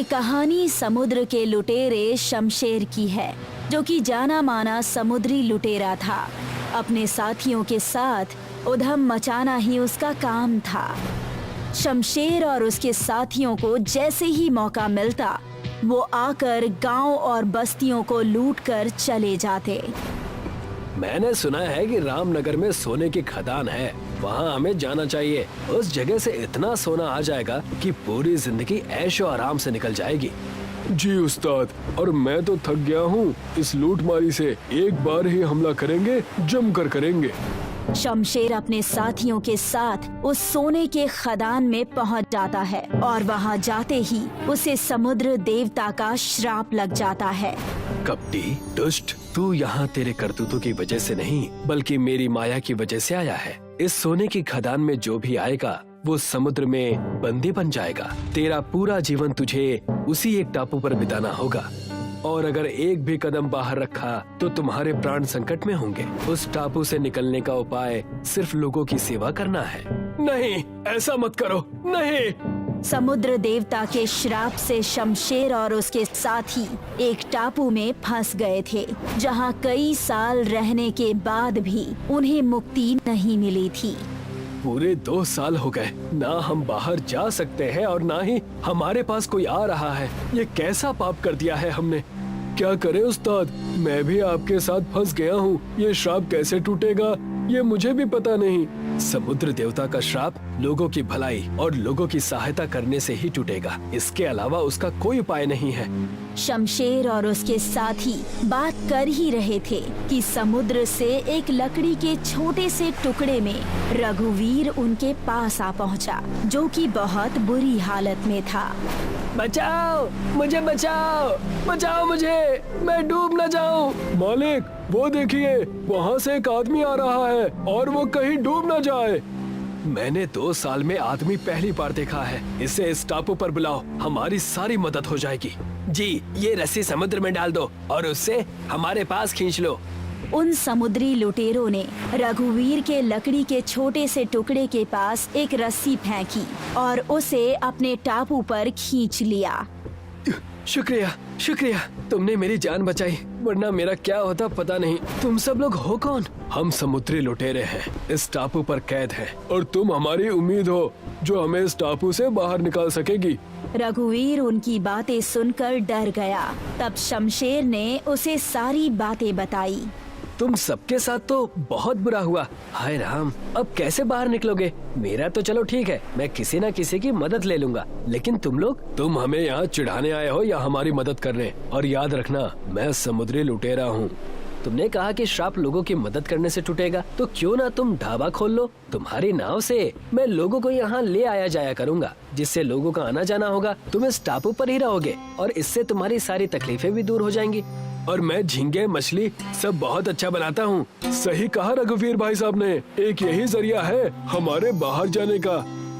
ये कहानी समुद्र के लुटेरे शमशेर की है, जो कि जाना माना समुद्री लुटेरा था। अपने साथियों के साथ उधम मचाना ही उसका काम था। शमशेर और उसके साथियों को जैसे ही मौका मिलता, वो आकर गांव और बस्तियों को लूटकर चले जाते। मैंने सुना है कि रामनगर में सोने की खदान है, वहाँ हमें जाना चाहिए। उस जगह से इतना सोना आ जाएगा कि पूरी जिंदगी ऐशो आराम से निकल जाएगी। जी उस्ताद, और मैं तो थक गया हूँ इस लूटमारी से। एक बार ही हमला करेंगे, जमकर करेंगे। शमशेर अपने साथियों के साथ उस सोने के खदान में पहुंच जाता है और वहां जाते ही उसे समुद्र देवता का श्राप लग जाता है। कपटी दुष्ट, तू यहाँ तेरे करतूतों की वजह से नहीं, बल्कि मेरी माया की वजह से आया है। इस सोने की खदान में जो भी आएगा वो समुद्र में बंदी बन जाएगा। तेरा पूरा जीवन तुझे उसी एक टापू पर बिताना होगा, और अगर एक भी कदम बाहर रखा तो तुम्हारे प्राण संकट में होंगे। उस टापू से निकलने का उपाय सिर्फ लोगों की सेवा करना है। नहीं, ऐसा मत करो, नहीं। समुद्र देवता के श्राप से शमशेर और उसके साथी एक टापू में फंस गए थे, जहां कई साल रहने के बाद भी उन्हें मुक्ति नहीं मिली थी। पूरे 2 साल हो गए, ना हम बाहर जा सकते हैं और ना ही हमारे पास कोई आ रहा है। ये कैसा पाप कर दिया है हमने। क्या करे उस्ताद, मैं भी आपके साथ फंस गया हूँ। ये श्राप कैसे टूटेगा ये मुझे भी पता नहीं। समुद्र देवता का श्राप लोगों की भलाई और लोगों की सहायता करने से ही टूटेगा, इसके अलावा उसका कोई उपाय नहीं है। शमशेर और उसके साथी बात कर ही रहे थे कि समुद्र से एक लकड़ी के छोटे से टुकड़े में रघुवीर उनके पास आ पहुंचा, जो कि बहुत बुरी हालत में था। बचाओ मुझे, बचाओ, बचाओ मुझे, मैं डूब न जाऊं। मालिक, वो देखिए, वहाँ से एक आदमी आ रहा है और वो कहीं डूब न जाए। मैंने 2 साल में आदमी पहली बार देखा है। इसे इस टापू पर बुलाओ, हमारी सारी मदद हो जाएगी। जी, ये रस्सी समुद्र में डाल दो और उससे हमारे पास खींच लो। उन समुद्री लुटेरों ने रघुवीर के लकड़ी के छोटे से टुकड़े के पास एक रस्सी फेंकी और उसे अपने टापू पर खींच लिया। शुक्रिया, शुक्रिया, तुमने मेरी जान बचाई, वरना मेरा क्या होता पता नहीं। तुम सब लोग हो कौन? हम समुद्री लुटेरे हैं, इस टापू पर कैद हैं, और तुम हमारी उम्मीद हो जो हमें इस टापू से बाहर निकाल सकेगी। रघुवीर उनकी बातें सुनकर डर गया। तब शमशेर ने उसे सारी बातें बताई। तुम सबके साथ तो बहुत बुरा हुआ। हाय राम, अब कैसे बाहर निकलोगे? मेरा तो चलो ठीक है, मैं किसी न किसी की मदद ले लूंगा, लेकिन तुम लोग? तुम हमें यहाँ चिढ़ाने आए हो या हमारी मदद करने? और याद रखना, मैं समुद्री लुटेरा हूँ। तुमने कहा कि श्राप लोगों की मदद करने से टूटेगा, तो क्यों ना तुम ढाबा खोल लो। तुम्हारी नाव से मैं लोगों को यहाँ ले आया जाया करूँगा, जिससे लोगों का आना जाना होगा। तुम इस टापू पर ही रहोगे और इससे तुम्हारी सारी तकलीफें भी दूर हो जाएंगी। और मैं झींगे मछली सब बहुत अच्छा बनाता हूँ। सही कहा रघुवीर भाई साहब ने, एक यही जरिया है हमारे बाहर जाने का।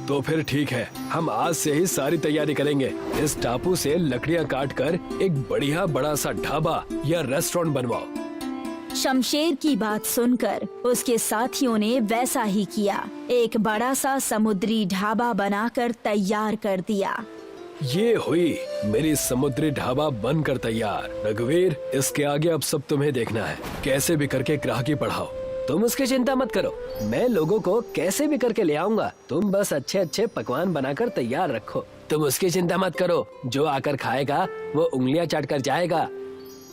तो फिर ठीक है, हम आज से ही सारी तैयारी करेंगे। इस टापू से लकड़ियाँ काट कर एक बढ़िया बड़ा सा ढाबा या रेस्टोरेंट बनवाओ। शमशेर की बात सुनकर उसके साथियों ने वैसा ही किया। एक बड़ा सा समुद्री ढाबा बनाकर तैयार कर दिया। ये हुई मेरी समुद्री ढाबा बनकर तैयार। रघुवीर, इसके आगे अब सब तुम्हें देखना है। कैसे भी करके ग्राहकी बढ़ाओ। तुम उसकी चिंता मत करो, मैं लोगों को कैसे भी करके ले आऊंगा। तुम बस अच्छे अच्छे पकवान बनाकर तैयार रखो। तुम उसकी चिंता मत करो, जो आकर खाएगा वो उंगलियां चाट कर जाएगा।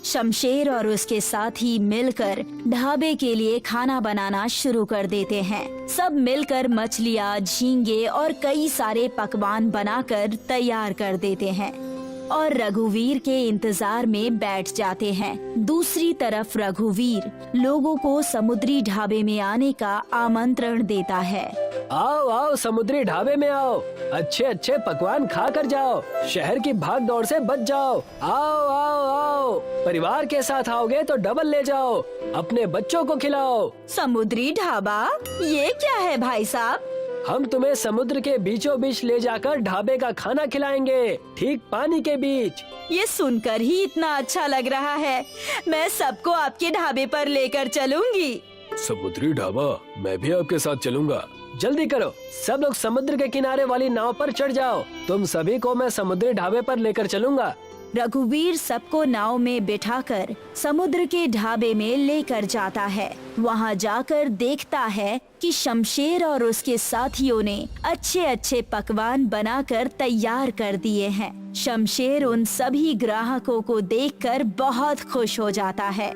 शमशेर और उसके साथी मिलकर ढाबे के लिए खाना बनाना शुरू कर देते हैं। सब मिलकर मछलियाँ, झींगे और कई सारे पकवान बनाकर तैयार कर देते हैं और रघुवीर के इंतजार में बैठ जाते हैं। दूसरी तरफ रघुवीर लोगों को समुद्री ढाबे में आने का आमंत्रण देता है। आओ आओ, समुद्री ढाबे में आओ, अच्छे अच्छे पकवान खा कर जाओ, शहर की भाग दौड़ से बच जाओ। आओ आओ आओ, परिवार के साथ आओगे तो डबल ले जाओ, अपने बच्चों को खिलाओ। समुद्री ढाबा, ये क्या है भाई साहब? हम तुम्हें समुद्र के बीचों बीच ले जाकर ढाबे का खाना खिलाएंगे, ठीक पानी के बीच। ये सुनकर ही इतना अच्छा लग रहा है, मैं सबको आपके ढाबे पर लेकर चलूंगी। समुद्री ढाबा, मैं भी आपके साथ चलूंगा। जल्दी करो, सब लोग समुद्र के किनारे वाली नाव पर चढ़ जाओ। तुम सभी को मैं समुद्री ढाबे पर लेकर चलूंगा। रघुवीर सबको नाव में बिठाकर समुद्र के ढाबे में लेकर जाता है। वहाँ जाकर देखता है कि शमशेर और उसके साथियों ने अच्छे अच्छे पकवान बनाकर तैयार कर दिए हैं। शमशेर उन सभी ग्राहकों को देखकर बहुत खुश हो जाता है।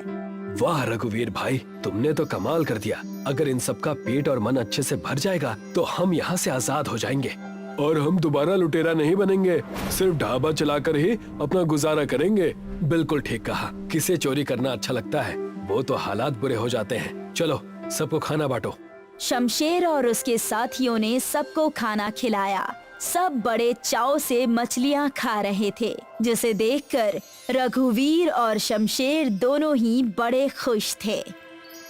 वाह रघुवीर भाई, तुमने तो कमाल कर दिया। अगर इन सबका पेट और मन अच्छे से भर जाएगा तो हम यहाँ से आजाद हो जाएंगे और हम दोबारा लुटेरा नहीं बनेंगे, सिर्फ ढाबा चलाकर ही अपना गुजारा करेंगे। बिल्कुल ठीक कहा। किसे चोरी करना अच्छा लगता है, वो तो हालात बुरे हो जाते हैं। चलो सबको खाना बांटो। शमशेर और उसके साथियों ने सबको खाना खिलाया। सब बड़े चाव से मछलियाँ खा रहे थे, जिसे देखकर रघुवीर और शमशेर दोनों ही बड़े खुश थे।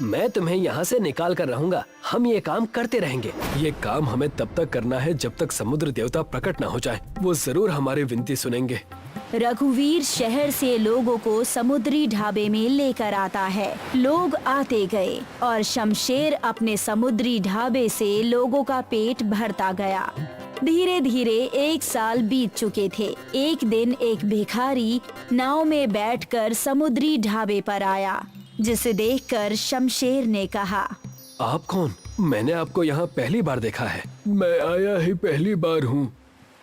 मैं तुम्हें यहाँ से निकाल कर रहूंगा। हम ये काम करते रहेंगे। ये काम हमें तब तक करना है जब तक समुद्र देवता प्रकट न हो जाए। वो जरूर हमारी विनती सुनेंगे। रघुवीर शहर से लोगों को समुद्री ढाबे में लेकर आता है। लोग आते गए और शमशेर अपने समुद्री ढाबे से लोगों का पेट भरता गया। धीरे धीरे 1 साल बीत चुके थे। एक दिन एक भिखारी नाव में बैठकर समुद्री ढाबे पर आया, जिसे देखकर शमशेर ने कहा, आप कौन? मैंने आपको यहाँ पहली बार देखा है। मैं आया ही पहली बार हूँ।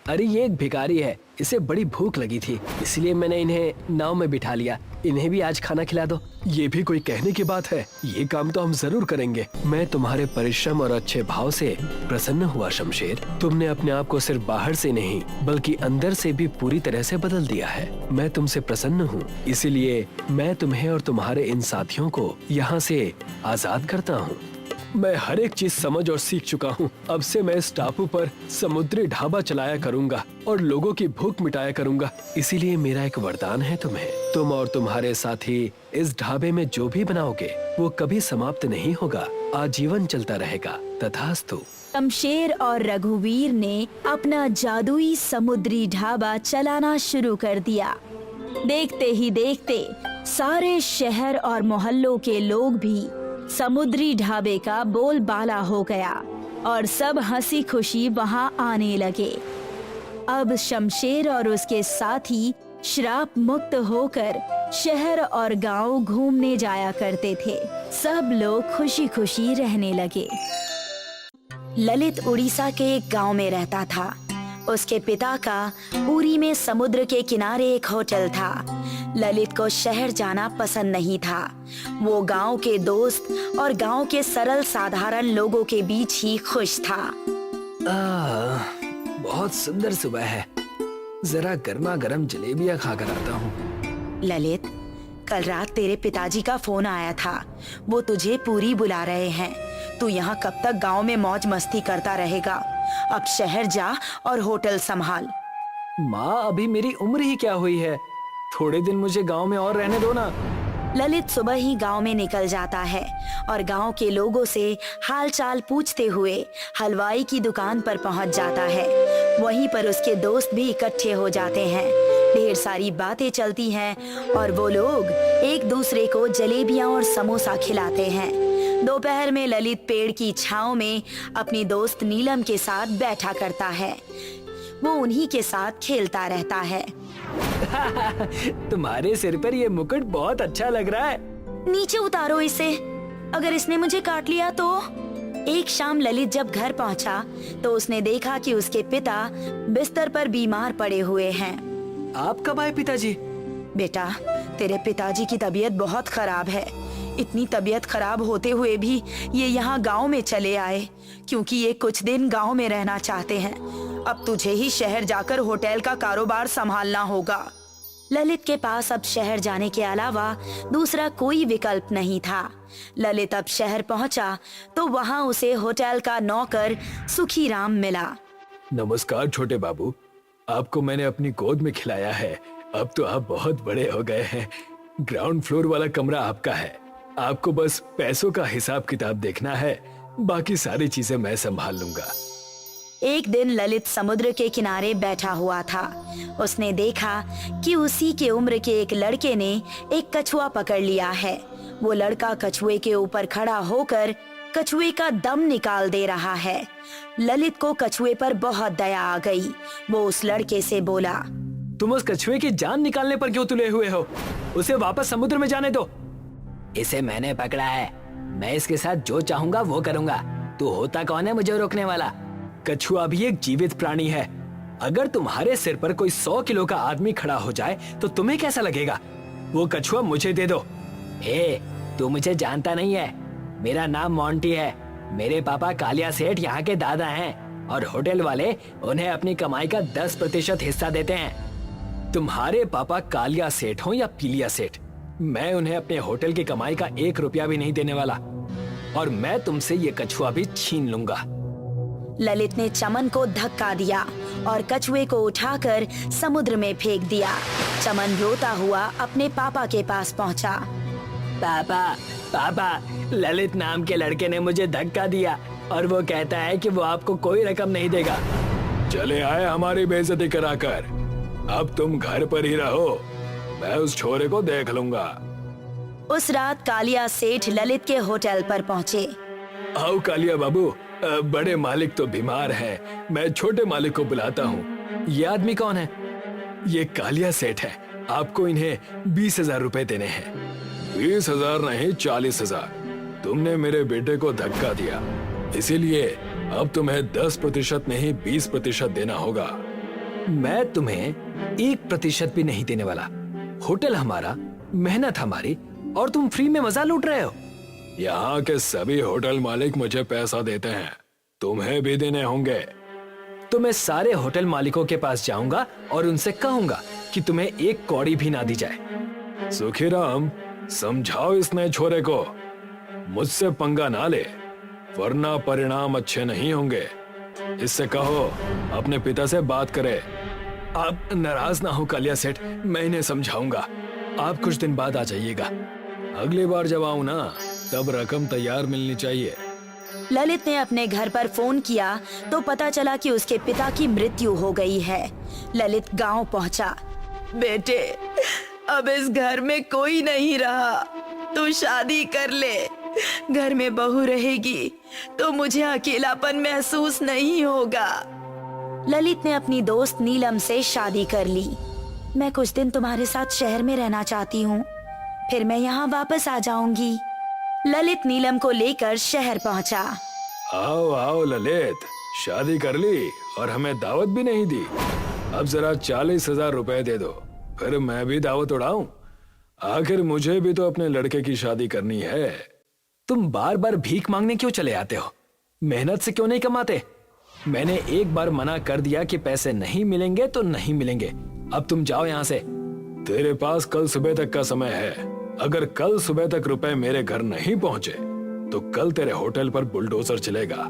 अरे ये एक भिखारी है, इसे बड़ी भूख लगी थी, इसलिए मैंने इन्हें नाव में बिठा लिया। इन्हें भी आज खाना खिला दो। ये भी कोई कहने की बात है। ये काम तो हम जरूर करेंगे। मैं तुम्हारे परिश्रम और अच्छे भाव से प्रसन्न हुआ शमशेर। तुमने अपने आप को सिर्फ बाहर से नहीं बल्कि अंदर से भी पूरी तरह से बदल दिया है। मैं तुमसे प्रसन्न हूँ, इसीलिए मैं तुम्हें और तुम्हारे इन साथियों को यहाँ से आजाद करता हूँ। मैं हर एक चीज समझ और सीख चुका हूँ। अब से मैं इस टापू पर समुद्री ढाबा चलाया करूँगा और लोगों की भूख मिटाया करूँगा। इसीलिए मेरा एक वरदान है तुम्हें। तुम और तुम्हारे साथी इस ढाबे में जो भी बनाओगे वो कभी समाप्त नहीं होगा, आजीवन चलता रहेगा। तथास्तु। शमशेर और रघुवीर ने अपना जादुई समुद्री ढाबा चलाना शुरू कर दिया। देखते ही देखते सारे शहर और मोहल्लों के लोग भी समुद्री ढाबे का बोलबाला हो गया और सब हंसी खुशी वहां आने लगे। अब शमशेर और उसके साथी श्राप मुक्त होकर शहर और गांव घूमने जाया करते थे। सब लोग खुशी खुशी रहने लगे। ललित उड़ीसा के एक गांव में रहता था। उसके पिता का पुरी में समुद्र के किनारे एक होटल था। ललित को शहर जाना पसंद नहीं था। वो गांव के दोस्त और गांव के सरल साधारण लोगों के बीच ही खुश था। बहुत सुंदर सुबह है। जरा गर्मा गर्म जलेबियाँ खाकर आता हूँ। ललित, कल रात तेरे पिताजी का फोन आया था। वो तुझे पुरी बुला रहे हैं। तू यहाँ कब तक गांव में मौज मस्ती करता रहेगा? अब शहर जा और होटल संभाल। माँ, अभी मेरी उम्र ही क्या हुई है। थोड़े दिन मुझे गांव में और रहने दो ना। ललित सुबह ही गांव में निकल जाता है और गांव के लोगों से हालचाल पूछते हुए हलवाई की दुकान पर पहुंच जाता है। वहीं पर उसके दोस्त भी इकट्ठे हो जाते हैं। ढेर सारी बातें चलती हैं और वो लोग एक दूसरे को जलेबियां और समोसा खिलाते हैं। दोपहर में ललित पेड़ की छांव में अपनी दोस्त नीलम के साथ बैठा करता है। वो उन्हीं के साथ खेलता रहता है। तुम्हारे सिर पर ये मुकुट बहुत अच्छा लग रहा है। नीचे उतारो इसे, अगर इसने मुझे काट लिया तो। एक शाम ललित जब घर पहुंचा तो उसने देखा कि उसके पिता बिस्तर पर बीमार पड़े हुए हैं। आप कब आए पिताजी? बेटा, तेरे पिताजी की तबीयत बहुत खराब है। इतनी तबीयत खराब होते हुए भी ये यहाँ गांव में चले आए, क्योंकि ये कुछ दिन गांव में रहना चाहते हैं। अब तुझे ही शहर जाकर होटल का कारोबार संभालना होगा। ललित के पास अब शहर जाने के अलावा दूसरा कोई विकल्प नहीं था। ललित अब शहर पहुंचा तो वहां उसे होटल का नौकर सुखीराम मिला। नमस्कार छोटे बाबू, आपको मैंने अपनी गोद में खिलाया है। अब तो आप बहुत बड़े हो गए हैं। ग्राउंड फ्लोर वाला कमरा आपका है। आपको बस पैसों का हिसाब किताब देखना है, बाकी सारी चीजें मैं संभाल लूंगा। एक दिन ललित समुद्र के किनारे बैठा हुआ था। उसने देखा कि उसी के उम्र के एक लड़के ने एक कछुआ पकड़ लिया है। वो लड़का कछुए के ऊपर खड़ा होकर कछुए का दम निकाल दे रहा है। ललित को कछुए पर बहुत दया आ गई। वो उस लड़के से बोला, तुम उस कछुए की जान निकालने पर क्यों तुले हुए हो? उसे वापस समुद्र में जाने दो। इसे मैंने पकड़ा है, मैं इसके साथ जो चाहूंगा वो करूंगा। तू होता कौन है मुझे रोकने वाला? कछुआ भी एक जीवित प्राणी है। अगर तुम्हारे सिर पर कोई 100 किलो का आदमी खड़ा हो जाए तो तुम्हें कैसा लगेगा? वो कछुआ मुझे दे दो। तू मुझे जानता नहीं है, मेरा नाम मोंटी है। मेरे पापा कालिया सेठ यहाँ के दादा हैं और होटल वाले उन्हें अपनी कमाई का 10% हिस्सा देते हैं। तुम्हारे पापा कालिया सेठ हो या पीलिया सेठ, मैं उन्हें अपने होटल की कमाई का 1 रुपया भी नहीं देने वाला और मैं तुमसे ये कछुआ भी छीन लूंगा। ललित ने चमन को धक्का दिया और कछुए को उठाकर समुद्र में फेंक दिया। चमन रोता हुआ अपने पापा के पास पहुंचा। पापा, ललित नाम के लड़के ने मुझे धक्का दिया और वो कहता है कि वो आपको कोई रकम नहीं देगा। चले आए हमारी बेइज्जती कराकर। अब तुम घर पर ही रहो, मैं उस छोरे को देख लूंगा। उस रात कालिया सेठ ललित के होटल पर पहुंचे। आओ कालिया बाबू, बड़े मालिक तो बीमार हैं, मैं छोटे मालिक को बुलाता हूँ। ये आदमी कौन है? ये कालिया सेठ है। आपको इन्हें 20,000 रुपए देने हैं। 20,000 नहीं, 40,000। तुमने मेरे बेटे को धक्का दिया, इसीलिए अब तुम्हें 10% नहीं 20% देना होगा। मैं तुम्हें 1% भी नहीं देने वाला। होटल हमारा, मेहनत हमारी, और तुम फ्री में मजा लूट रहे हो। यहाँ के सभी होटल मालिक मुझे पैसा देते हैं, तुम्हें भी देने होंगे। तो मैं सारे होटल मालिकों के पास जाऊंगा और उनसे कहूंगा कि तुम्हें 1 कौड़ी भी ना दी जाए। सुखीराम, समझाओ इस नए छोरे को, मुझसे पंगा ना ले, वरना परिणाम अच्छे नहीं होंगे। इससे कहो अपने पिता से बात करे। आप नाराज ना हो कालिया सेठ, मैं इन्हें समझाऊंगा। आप कुछ दिन बाद आ जाइएगा। अगली बार जब आऊं ना, तब रकम तैयार मिलनी चाहिए। ललित ने अपने घर पर फोन किया तो पता चला कि उसके पिता की मृत्यु हो गई है। ललित गांव पहुंचा। बेटे, अब इस घर में कोई नहीं रहा, तू शादी कर ले। घर में बहू रहेगी तो मुझे अकेलापन महसूस नहीं होगा। ललित ने अपनी दोस्त नीलम से शादी कर ली। मैं कुछ दिन तुम्हारे साथ शहर में रहना चाहती हूँ, फिर मैं यहाँ वापस आ जाऊंगी। ललित नीलम को लेकर शहर पहुँचा। आओ आओ ललित, शादी कर ली और हमें दावत भी नहीं दी। अब जरा 40,000 रुपए दे दो, फिर मैं भी दावत उड़ाऊं। आखिर मुझे भी तो अपने लड़के की शादी करनी है। तुम बार बार भीख मांगने क्यों चले आते हो? मेहनत से क्यों नहीं कमाते? मैंने एक बार मना कर दिया कि पैसे नहीं मिलेंगे तो नहीं मिलेंगे। अब तुम जाओ यहाँ से। तेरे पास कल सुबह तक का समय है। अगर कल सुबह तक रुपए मेरे घर नहीं पहुँचे तो कल तेरे होटल पर बुलडोजर चलेगा।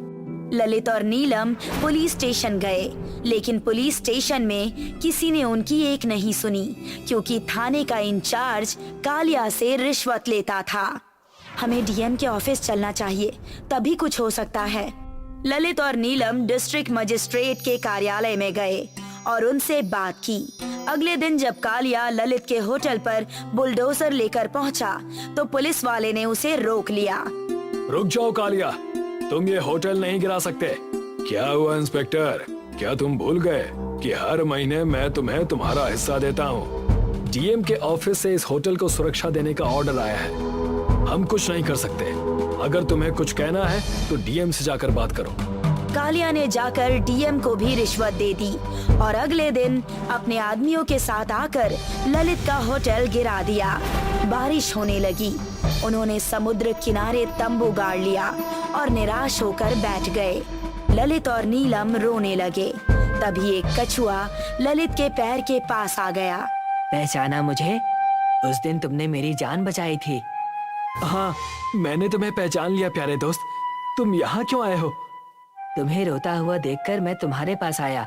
ललित और नीलम पुलिस स्टेशन गए, लेकिन पुलिस स्टेशन में किसी ने उनकी एक नहीं सुनी, क्योंकि थाने का इंचार्ज कालिया से रिश्वत लेता था। हमें डीएम के ऑफिस चलना चाहिए, तभी कुछ हो सकता है। ललित और नीलम डिस्ट्रिक्ट मजिस्ट्रेट के कार्यालय में गए और उनसे बात की। अगले दिन जब कालिया ललित के होटल पर बुलडोजर लेकर पहुंचा, तो पुलिस वाले ने उसे रोक लिया। रुक जाओ कालिया, तुम ये होटल नहीं गिरा सकते। क्या हुआ इंस्पेक्टर, क्या तुम भूल गए कि हर महीने मैं तुम्हें तुम्हारा हिस्सा देता हूँ? डीएम के ऑफिस से इस होटल को सुरक्षा देने का ऑर्डर आया है। हम कुछ नहीं कर सकते। अगर तुम्हें कुछ कहना है तो डीएम से जाकर बात करो। कालिया ने जाकर डीएम को भी रिश्वत दे दी और अगले दिन अपने आदमियों के साथ आकर ललित का होटल गिरा दिया। बारिश होने लगी। उन्होंने समुद्र किनारे तंबू गाड़ लिया और निराश होकर बैठ गए। ललित और नीलम रोने लगे। तभी एक कछुआ ललित के पैर के पास आ गया। पहचाना मुझे? उस दिन तुमने मेरी जान बचाई थी। हाँ, मैंने तुम्हें पहचान लिया प्यारे दोस्त। तुम यहाँ क्यों आए हो? तुम्हें रोता हुआ देखकर मैं तुम्हारे पास आया।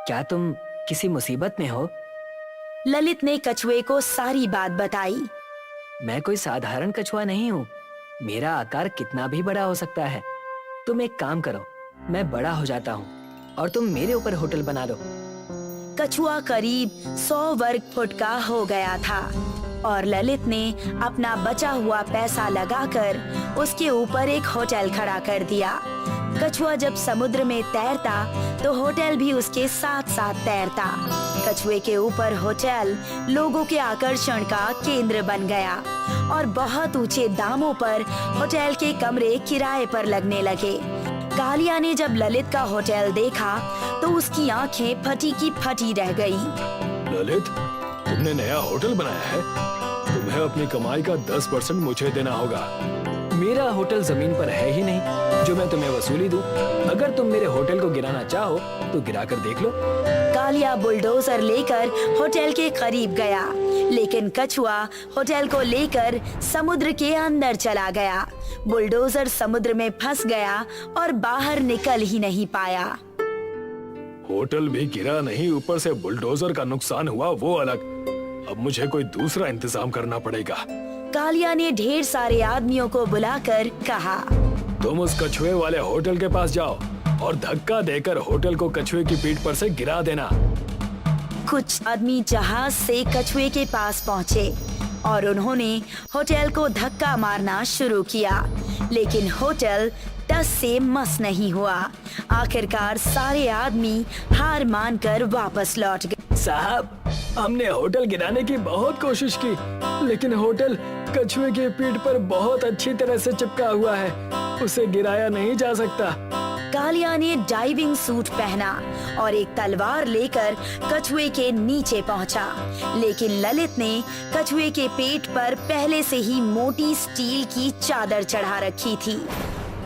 क्या तुम किसी मुसीबत में हो? ललित ने कछुए को सारी बात बताई। मैं कोई साधारण कछुआ नहीं हूँ। मेरा आकार कितना भी बड़ा हो सकता है। तुम एक काम करो, मैं बड़ा हो जाता हूँ और तुम मेरे ऊपर होटल बना लो। कछुआ करीब 100 वर्ग फुट का हो गया था। और ललित ने अपना बचा हुआ पैसा लगाकर उसके ऊपर एक होटल खड़ा कर दिया। कछुआ जब समुद्र में तैरता तो होटल भी उसके साथ साथ तैरता। कछुए के ऊपर होटल लोगों के आकर्षण का केंद्र बन गया और बहुत ऊंचे दामों पर होटल के कमरे किराए पर लगने लगे। कालिया ने जब ललित का होटल देखा तो उसकी आंखें फटी की फटी रह गई। ललित, तुमने नया होटल बनाया है? तुम्हें अपनी कमाई का 10% मुझे देना होगा। मेरा होटल जमीन पर है ही नहीं जो मैं तुम्हें वसूली दूं। अगर तुम मेरे होटल को गिराना चाहो तो गिरा कर देख लो। कालिया बुलडोजर लेकर होटल के करीब गया, लेकिन कछुआ होटल को लेकर समुद्र के अंदर चला गया। बुलडोजर समुद्र में फंस गया और बाहर निकल ही नहीं पाया। होटल भी गिरा नहीं, ऊपर से बुलडोजर का नुकसान हुआ वो अलग। अब मुझे कोई दूसरा इंतजाम करना पड़ेगा। कालिया ने ढेर सारे आदमियों को बुलाकर कहा, तुम उस कछुए वाले होटल के पास जाओ और धक्का देकर होटल को कछुए की पीठ पर से गिरा देना। कुछ आदमी जहाज से कछुए के पास पहुँचे और उन्होंने होटल को धक्का मारना शुरू किया, लेकिन होटल टस से मस नहीं हुआ। आखिरकार सारे आदमी हार मानकर वापस लौट गए। साहब, हमने होटल गिराने की बहुत कोशिश की, लेकिन होटल कछुए की पीठ पर बहुत अच्छी तरह से चिपका हुआ है, उसे गिराया नहीं जा सकता। कालिया ने डाइविंग सूट पहना और एक तलवार लेकर कछुए के नीचे पहुंचा, लेकिन ललित ने कछुए के पेट पर पहले से ही मोटी स्टील की चादर चढ़ा रखी थी।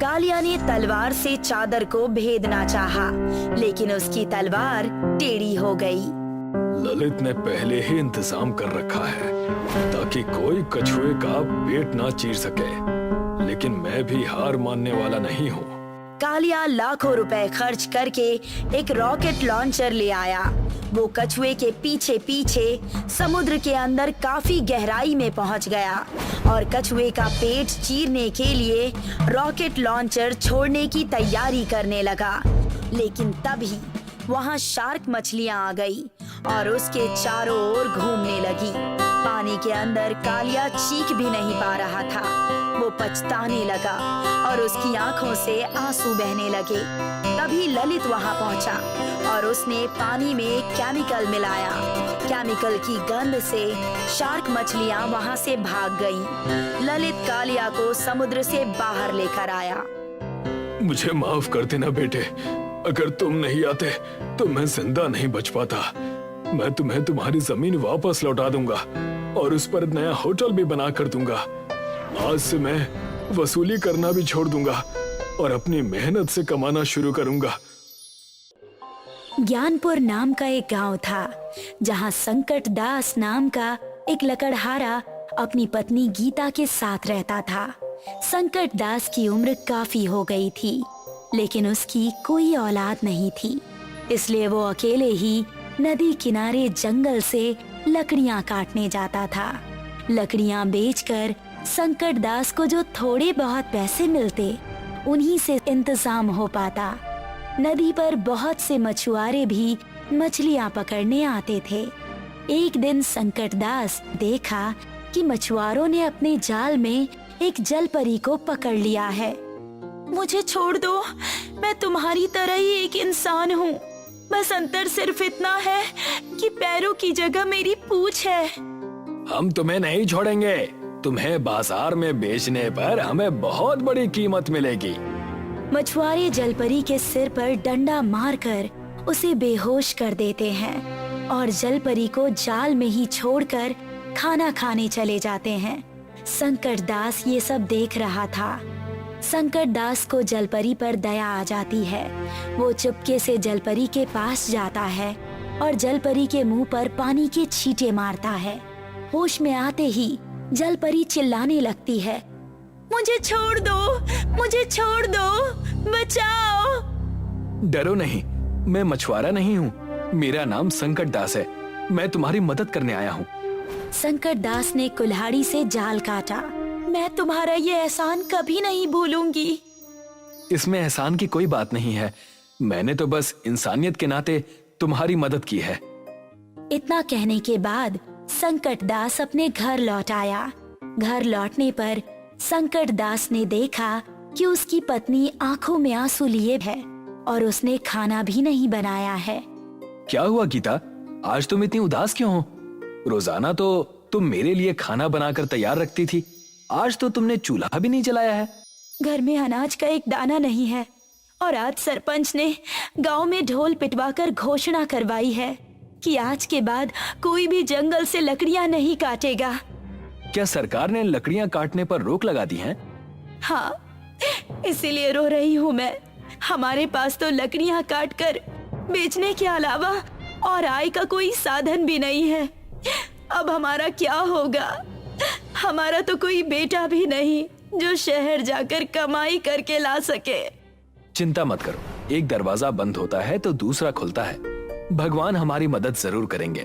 कालिया ने तलवार से चादर को भेदना चाहा, लेकिन उसकी तलवार टेढ़ी हो गई। ललित ने पहले ही इंतजाम कर रखा है ताकि कोई कछुए का पेट ना चीर सके, लेकिन मैं भी हार मानने वाला नहीं हूँ। कालिया लाखों रुपए खर्च करके एक रॉकेट लॉन्चर ले आया। वो कछुए के पीछे पीछे समुद्र के अंदर काफी गहराई में पहुंच गया और कछुए का पेट चीरने के लिए रॉकेट लॉन्चर छोड़ने की तैयारी करने लगा, लेकिन तभी वहां शार्क मछलियां आ गई और उसके चारों ओर घूमने लगी। पानी के अंदर कालिया चीख भी नहीं पा रहा था। वो पछताने लगा और उसकी आंखों से आंसू बहने लगे। तभी ललित वहां पहुंचा और उसने पानी में एक केमिकल मिलाया। केमिकल की गंध से शार्क मछलियां वहां से भाग गईं। ललित कालिया को समुद्र से बाहर लेकर आया। मुझे माफ कर देना बेटे, अगर तुम नहीं आते तो मैं जिंदा नहीं बच पाता। मैं तुम्हें तुम्हारी जमीन वापस लौटा दूंगा और उस पर नया होटल भी बना कर दूंगा। आज से मैं वसूली करना भी छोड़ दूंगा और अपनी मेहनत से कमाना शुरू करूंगा। ज्ञानपुर नाम का एक गांव था जहां संकट दास नाम का एक लकड़हारा अपनी पत्नी गीता के साथ रहता था। संकट दास की उम्र काफी हो गई थी, लेकिन उसकी कोई औलाद नहीं थी, इसलिए वो अकेले ही नदी किनारे जंगल से लकड़ियां काटने जाता था। लकड़ियां बेचकर संकट दास को जो थोड़े बहुत पैसे मिलते, उन्हीं से इंतजाम हो पाता। नदी पर बहुत से मछुआरे भी मछलियां पकड़ने आते थे। एक दिन संकट दास देखा कि मछुआरों ने अपने जाल में एक जलपरी को पकड़ लिया है। मुझे छोड़ दो, मैं तुम्हारी तरह ही एक इंसान हूँ, बस अंतर सिर्फ इतना है कि पैरों की जगह मेरी पूंछ है। हम तुम्हें नहीं छोड़ेंगे, तुम्हें बाजार में बेचने पर हमें बहुत बड़ी कीमत मिलेगी। मछुआरे जलपरी के सिर पर डंडा मारकर उसे बेहोश कर देते हैं और जलपरी को जाल में ही छोड़कर खाना खाने चले जाते हैं। संकट दास ये सब देख रहा था। संकट दास को जलपरी पर दया आ जाती है। वो चुपके से जलपरी के पास जाता है और जलपरी के मुंह पर पानी के छींटे मारता है। होश में आते ही जलपरी चिल्लाने लगती है, मुझे छोड़ दो, मुझे छोड़ दो, बचाओ। डरो नहीं, मैं मछुआरा नहीं हूँ, मेरा नाम संकट दास है, मैं तुम्हारी मदद करने आया हूँ। संकट दास ने कुल्हाड़ी से जाल काटा। मैं तुम्हारा ये एहसान कभी नहीं भूलूंगी। इसमें एहसान की कोई बात नहीं है, मैंने तो बस इंसानियत के नाते तुम्हारी मदद की है। इतना कहने के बाद संकट दास अपने घर लौट आया। घर लौटने पर संकट दास ने देखा कि उसकी पत्नी आंखों में आंसू लिए है और उसने खाना भी नहीं बनाया है। क्या हुआ गीता, आज तुम इतनी उदास क्यों हो? रोजाना तो तुम मेरे लिए खाना बनाकर तैयार रखती थी, आज तो तुमने चूल्हा भी नहीं जलाया है। घर में अनाज का एक दाना नहीं है और आज सरपंच ने गांव में ढोल पिटवाकर घोषणा करवाई है कि आज के बाद कोई भी जंगल से लकड़ियां नहीं काटेगा। क्या सरकार ने लकड़ियां काटने पर रोक लगा दी है? हाँ, इसीलिए रो रही हूँ मैं। हमारे पास तो लकड़ियां काटकर बेचने के अलावा और आय का कोई साधन भी नहीं है। अब हमारा क्या होगा? हमारा तो कोई बेटा भी नहीं जो शहर जाकर कमाई करके ला सके। चिंता मत करो, एक दरवाजा बंद होता है तो दूसरा खुलता है। भगवान हमारी मदद जरूर करेंगे।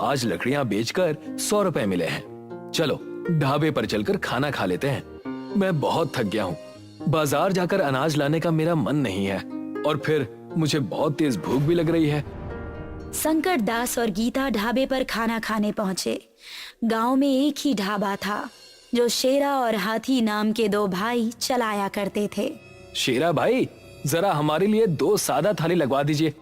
आज लकड़ियां बेचकर 100 रुपए मिले हैं। चलो ढाबे पर चलकर खाना खा लेते हैं। मैं बहुत थक गया हूँ, बाजार जाकर अनाज लाने का मेरा मन नहीं है और फिर मुझे बहुत तेज भूख भी लग रही है। संकट दास और गीता ढाबे पर खाना खाने पहुंचे। गांव में एक ही ढाबा था जो शेरा और हाथी नाम के 2 भाई चलाया करते थे। शेरा भाई, जरा हमारे लिए 2 सादा थाली लगवा दीजिए।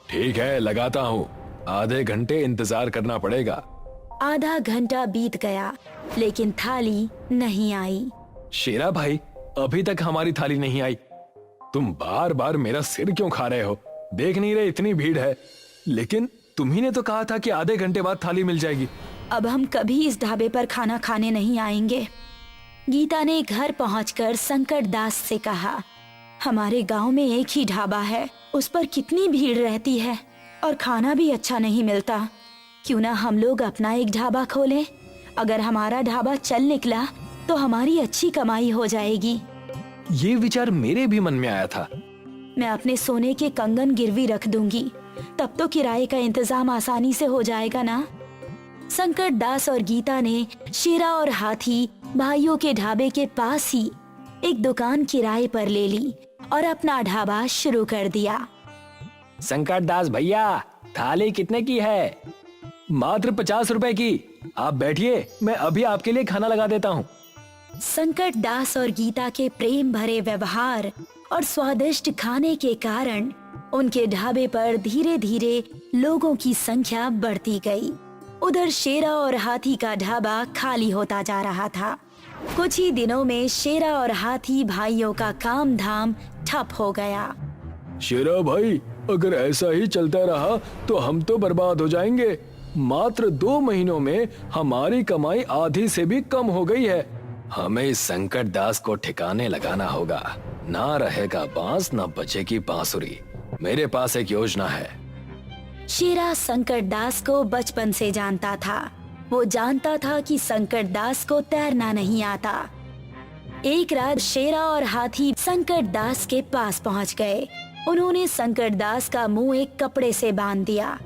ठीक है, लगाता हूँ। आधे घंटे इंतजार करना पड़ेगा। आधा घंटा बीत गया लेकिन थाली नहीं आई। शेरा भाई, अभी तक हमारी थाली नहीं आई। तुम बार बार मेरा सिर क्यों खा रहे हो? देख नहीं रहे इतनी भीड़ है? लेकिन तुम्ही ने तो कहा था कि आधे घंटे बाद थाली मिल जाएगी। अब हम कभी इस ढाबे पर खाना खाने नहीं आएंगे। गीता ने घर पहुंचकर संकट दास से कहा, हमारे गांव में एक ही ढाबा है, उस पर कितनी भीड़ रहती है और खाना भी अच्छा नहीं मिलता। क्यों ना हम लोग अपना एक ढाबा खोलें? अगर हमारा ढाबा चल निकला तो हमारी अच्छी कमाई हो जाएगी। ये विचार मेरे भी मन में आया था। मैं अपने सोने के कंगन गिरवी रख दूंगी, तब तो किराए का इंतजाम आसानी से हो जाएगा ना। संकट दास और गीता ने शेरा और हाथी भाइयों के ढाबे के पास ही एक दुकान किराए पर ले ली और अपना ढाबा शुरू कर दिया। संकट दास भैया, थाली कितने की है? मात्र 50 रुपए की। आप बैठिए, मैं अभी आपके लिए खाना लगा देता हूँ। संकट दास और गीता के प्रेम भरे व्यवहार और स्वादिष्ट खाने के कारण उनके ढाबे पर धीरे धीरे लोगों की संख्या बढ़ती गई। उधर शेरा और हाथी का ढाबा खाली होता जा रहा था। कुछ ही दिनों में शेरा और हाथी भाइयों का काम धाम ठप हो गया। शेरा भाई, अगर ऐसा ही चलता रहा तो हम तो बर्बाद हो जाएंगे। मात्र 2 महीनों में हमारी कमाई आधी से भी कम हो गई है। हमें इस संकट दास को ठिकाने लगाना होगा। ना रहेगा बांस, ना बचेगी बांसुरी। मेरे पास एक योजना है। शेरा संकट दास को बचपन से जानता था। वो जानता था कि संकट दास को तैरना नहीं आता। एक रात शेरा और हाथी संकट दास के पास पहुंच गए। उन्होंने संकट दास का मुंह एक कपड़े से बांध दिया।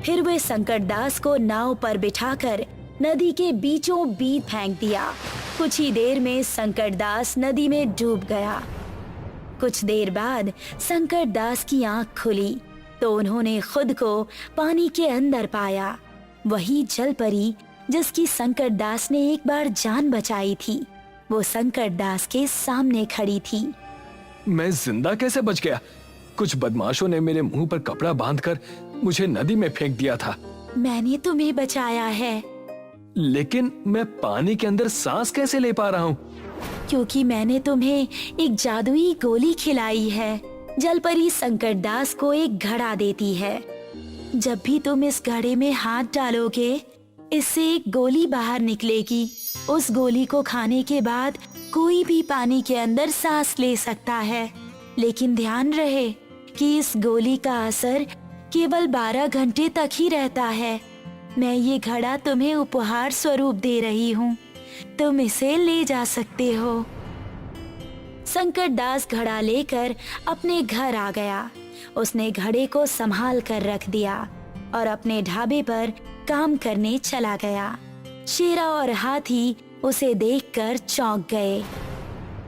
फिर वे संकट दास को नाव पर बिठाकर नदी के बीचों बीच फेंक दिया। कुछ ही देर में संकट दास नदी में डूब गया। कुछ देर बाद संकट दास की आंख खुली तो उन्होंने खुद को पानी के अंदर पाया। वही जल परी जिसकी संकट दास ने एक बार जान बचाई थी, वो संकट दास के सामने खड़ी थी। मैं जिंदा कैसे बच गया? कुछ बदमाशों ने मेरे मुंह पर कपड़ा बांधकर मुझे नदी में फेंक दिया था। मैंने तुम्हें बचाया है। लेकिन मैं पानी के अंदर सांस कैसे ले पा रहा हूँ? क्योंकि मैंने तुम्हें एक जादुई गोली खिलाई है। जलपरी संकट दास को एक घड़ा देती है। जब भी तुम इस घड़े में हाथ डालोगे, इससे एक गोली बाहर निकलेगी। उस गोली को खाने के बाद कोई भी पानी के अंदर सांस ले सकता है। लेकिन ध्यान रहे कि इस गोली का असर केवल 12 घंटे तक ही रहता है। मैं ये घड़ा तुम्हें उपहार स्वरूप दे रही हूँ, तुम इसे ले जा सकते हो। संकट दास घड़ा लेकर अपने घर आ गया। उसने घड़े को संभाल कर रख दिया और अपने ढाबे पर काम करने चला गया। शेरा और हाथी उसे देखकर चौंक गए।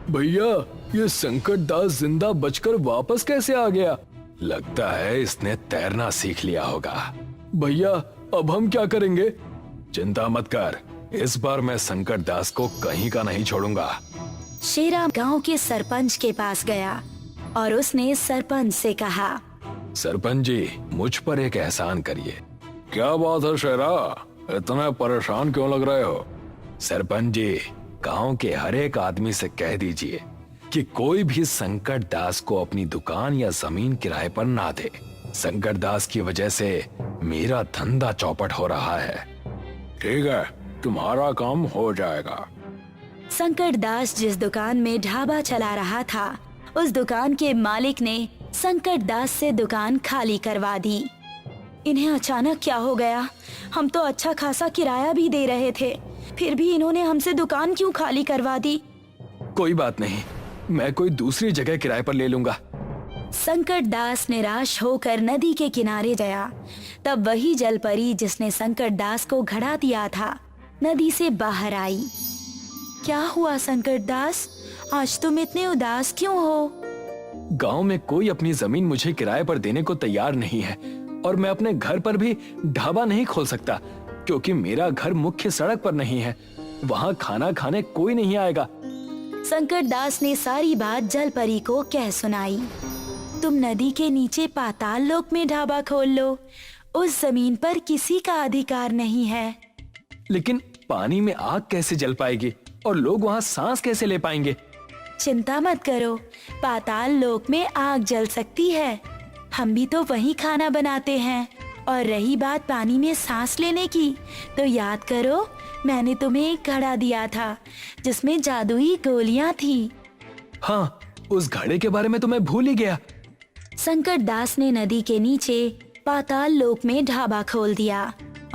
भैया, ये संकट दास जिंदा बचकर वापस कैसे आ गया? लगता है इसने तैरना सीख लिया होगा। भैया, अब हम क्या करेंगे? चिंता मत कर, इस बार मैं संकट दास को कहीं का नहीं छोड़ूंगा। शेरा गांव के सरपंच के पास गया और उसने सरपंच से कहा, सरपंच जी, मुझ पर एक एहसान करिए। क्या बात है शेरा, इतना परेशान क्यों लग रहे हो? सरपंच जी, गांव के हर एक आदमी से कह दीजिए कि कोई भी संकट दास को अपनी दुकान या जमीन किराए पर ना दे। संकट दास की वजह से मेरा धंधा चौपट हो रहा है। ठीक है, तुम्हारा काम हो जाएगा। संकट दास जिस दुकान में ढाबा चला रहा था, उस दुकान के मालिक ने संकट दास से दुकान खाली करवा दी। इन्हें अचानक क्या हो गया? हम तो अच्छा खासा किराया भी दे रहे थे, फिर भी इन्होंने हमसे दुकान क्यों खाली करवा दी? कोई बात नहीं, मैं कोई दूसरी जगह किराए पर ले लूंगा। संकट दास निराश होकर नदी के किनारे गया। तब वही जलपरी जिसने संकट दास को घड़ा दिया था, नदी से बाहर आई। क्या हुआ संकट दास? आज तुम इतने उदास क्यों हो? गांव में कोई अपनी जमीन मुझे किराए पर देने को तैयार नहीं है और मैं अपने घर पर भी ढाबा नहीं खोल सकता क्योंकि मेरा घर मुख्य सड़क पर नहीं है। वहाँ खाना खाने कोई नहीं आएगा। संकट दास ने सारी बात जलपरी को कह सुनाई। तुम नदी के नीचे पाताल लोक में ढाबा खोल लो, उस जमीन पर किसी का अधिकार नहीं है। लेकिन पानी में आग कैसे जल पाएगी और लोग वहाँ सांस कैसे ले पाएंगे? चिंता मत करो, पाताल लोक में आग जल सकती है। हम भी तो वहीं खाना बनाते हैं। और रही बात पानी में सांस लेने की, तो याद करो मैंने तुम्हें एक घड़ा दिया था जिसमें जादुई गोलियां थी। हाँ, उस घड़े के बारे में तो मैं भूल ही गया। संकट दास ने नदी के नीचे पाताल लोक में ढाबा खोल दिया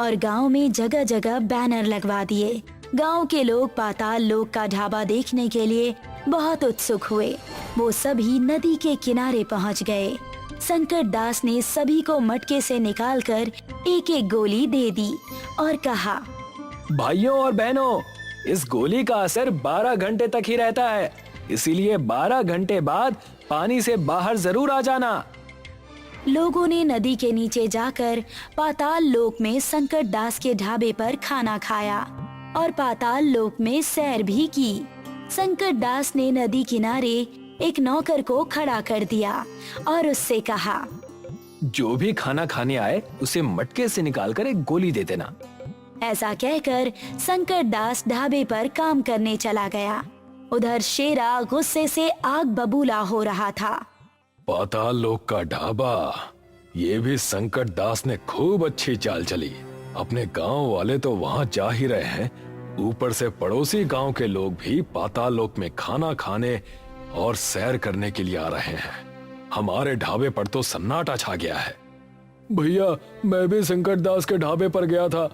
और गांव में जगह जगह बैनर लगवा दिए। गांव के लोग पाताल लोक का ढाबा देखने के लिए बहुत उत्सुक हुए। वो सभी नदी के किनारे पहुंच गए। संकट दास ने सभी को मटके से निकालकर एक एक गोली दे दी और कहा, भाइयों और बहनों, इस गोली का असर 12 घंटे तक ही रहता है, इसीलिए 12 घंटे बाद पानी से बाहर जरूर आ जाना। लोगों ने नदी के नीचे जाकर पाताल लोक में संकट दास के ढाबे पर खाना खाया और पाताल लोक में सैर भी की। संकट दास ने नदी किनारे एक नौकर को खड़ा कर दिया और उससे कहा, जो भी खाना खाने आए उसे मटके से निकालकर एक गोली दे देना। ऐसा कहकर संकट दास ढाबे पर काम करने चला गया। उधर शेरा गुस्से से आग बबूला हो रहा था। पाताल लोक का ढाबा, ये भी संकट दास ने खूब अच्छी चाल चली। अपने गांव वाले तो वहां जा ही रहे हैं, ऊपर से पड़ोसी गांव के लोग भी पाताल लोक में खाना खाने और सैर करने के लिए आ रहे हैं। हमारे ढाबे पर तो सन्नाटा छा गया है। भैया, मैं भी संकट दास के ढाबे पर गया था।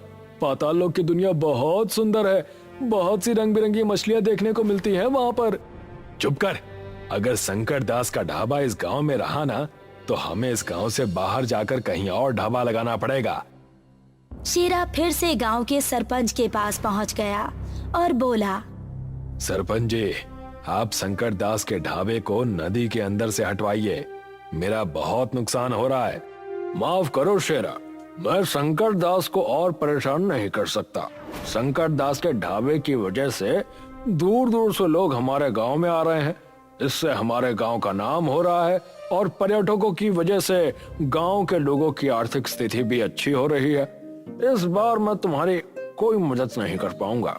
पाताल लोक की दुनिया बहुत सुंदर है, बहुत सी रंग बिरंगी मछलियां देखने को मिलती हैं वहां पर। चुप कर, अगर संकट दास का ढाबा इस गांव में रहा ना, तो हमें इस गांव से बाहर जाकर कहीं और ढाबा लगाना पड़ेगा। शेरा फिर से गांव के सरपंच के पास पहुंच गया और बोला, सरपंच जी, आप संकट दास के ढाबे को नदी के अंदर से हटवाइए, मेरा बहुत नुकसान हो रहा है। माफ करो शेरा, मैं संकट दास को और परेशान नहीं कर सकता। संकट दास के ढाबे की वजह से दूर दूर से लोग हमारे गांव में आ रहे हैं, इससे हमारे गांव का नाम हो रहा है और पर्यटकों की वजह से गांव के लोगों की आर्थिक स्थिति भी अच्छी हो रही है। इस बार मैं तुम्हारी कोई मदद नहीं कर पाऊंगा।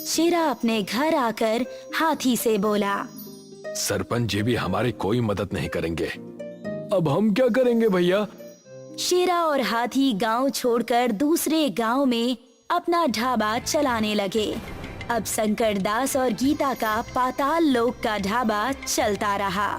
शेरा अपने घर आकर हाथी से बोला, सरपंच जी भी हमारी कोई मदद नहीं करेंगे। अब हम क्या करेंगे भैया? शेरा और हाथी गांव छोड़कर दूसरे गांव में अपना ढाबा चलाने लगे। अब संकट दास और गीता का पाताल लोक का ढाबा चलता रहा।